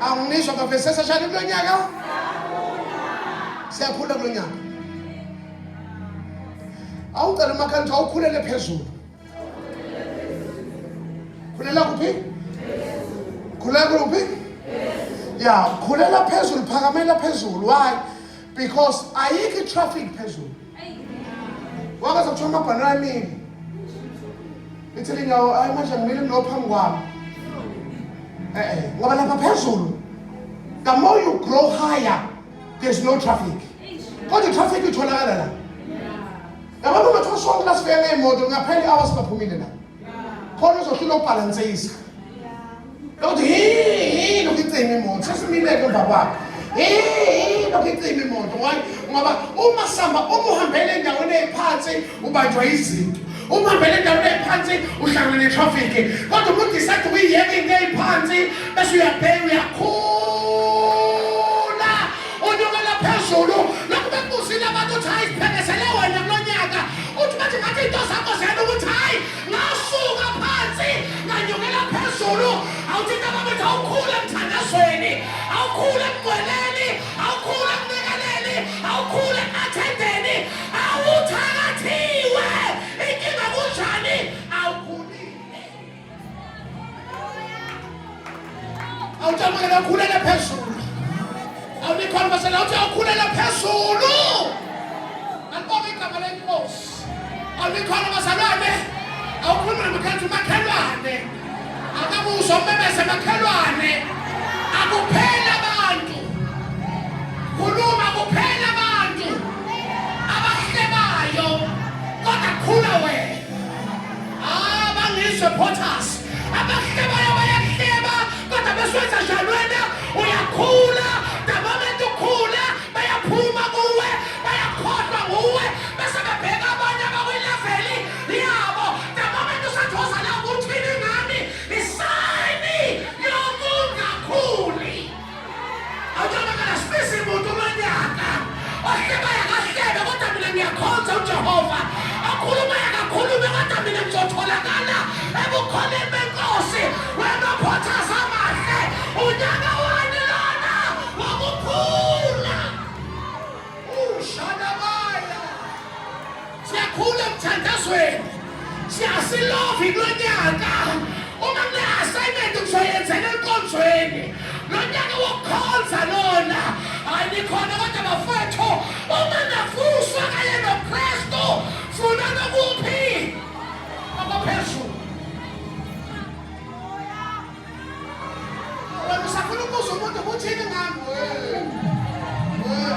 Angisho bavesesa njani kulo nyaka? Siyakhula kulo nyaka. Awucela umakhanti awukhulele phezulu. Khulela kuphi? Khulela kuphi? Yeah, khulela phezulu, phakamela phezulu. Why? Because ayikho traffic phezulu. Wakaza kuthiwa amabhanana amini. Ithini ngawo ayi manje ngimile nophambi kwami. Ngoba lapha phezulu. The more you grow higher, there's no traffic. Kodwa traffic itholakala la. Yabona uma kuthiwa sonke la sifika ngemoto ngapheli hours baphumile la. Khona uzohlula ukubalansisa. Lokuthi lokicima imoto sesimileke emva kwakho. Lokicima imoto. Ngoba uma samba uhambele endaweni ephansi ubanjwa izinto. Uma uhambele endaweni ephansi uhlangana netraffic. Kodwa umuntu decide ukuyiyeka into ephansi bese uyabheka uyakhula. Unyukela phezulu. Lokhu bekuzile abantu uthi hayi siphekesele wena kulo nyaka. Uthi bathi ngathi into zakho zena ukuthi hayi ngasuka phansi nganyukela phezulu. Awuthi abantu awukhula emthandazweni, awukhula emgweleni, awukhula emnikeleni, awukhula emathendeni, awuthakathiwe. Inkinga kunjani? Awukhulile. Awutamela ukhulela phezulu. Awunikhona basela uthi awukhulela phezulu. Ngibonga igama lenkosi. Awunikhona basalwane. Awukhuluma namakhanti umakhelwane. Akabuzo mbebese makhelwane. Akuphela abantu. Khuluma kuphela abantu. Abahlebayo. Kodwa khula wena. Bangi-supporters. Abahlebayo bayahleba. Kodwa beswenza njalo wena uyakhula. The moment ukhula bayaphuma kuwe. Bayakhohlwa nguwe. Bese bebheka abanye abakwileveli yabo. The moment usathoza la uthini ngami. Isayini yokungakhuli. Awujonakala sifisa umuntu umanyaka. Ohlebayo akahlebe kodwa mina ngiyakhonza uJehova. Akhuluma yakakhulume kodwa mina ngizotholakala ebukhoneni benkosi. Wena phothas amahle. Unyaka wani lona wokukhula. Ushadabaya. Siyakhula emthandazweni. Siyasilovi kulo nyaka. Uma kune-assignment kuzoyenzela enkonzweni. Lo nyaka wokukhonza lona. Hayi nikhona kodwa bafethu. Uma navuswa kanye noKristu. Funa nokuphi? Abaphezulu. Wena usafuna ukubuza umuntu ukuthini ngami?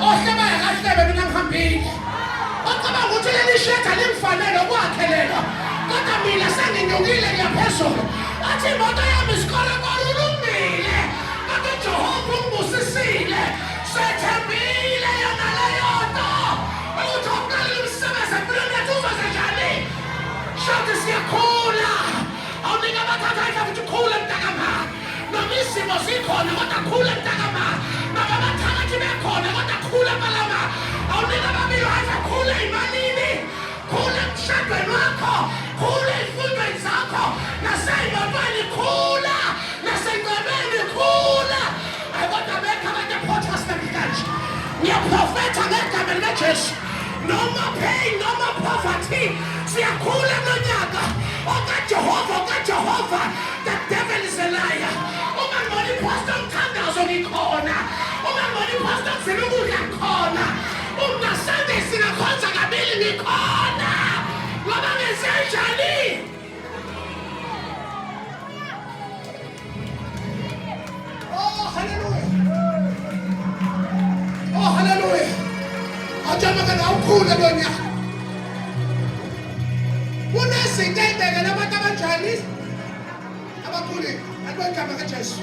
Ohlebayo akahlebe mina ngihambile. Ocabanga ukuthi leli shekha limfanele okwakhe lelo. Kodwa mina senginyukile ngiyaphezulu. Athi imoto yami isikolokolo ulungile. Kodwa uJehova ungibusisile. Sethembile yona leyo nto. Ukuthi uqalile umsebenzi empilweni yethu uzoze njani? Shothi siyakhula. Awunika abathatha ukuthi ukhule mntakama. Noma izimo zikhona kodwa khula mntakama. Noma abathakathi bekhona kodwa khula malama. Awunika ababili hayi khula imalini. Khula emshadweni wakho. Khula ezifundweni zakho. Naseyimotweni khula. Nasengcwabeni khula. Kodwa bekha abantu ephothas namhlanje. Ngiyaprofetha ngegama likaJesu. No more pain, no more poverty. Siyakhula lo nyaka. OkaJehova. The devil is a liar. Uma ngibona iphosta umthandazo ngikhona. Uma ngibona iphosta ngizela ukudla ngikhona. Uma Sunday singakhonza kabili ngikhona. Ngoba ngenze njani? Oh, hallelujah. Ajamaka na ukhule lo nyaka. Unezinto ey'bhekele abantu abanjani? Abakhulile. Abengama kaJesu.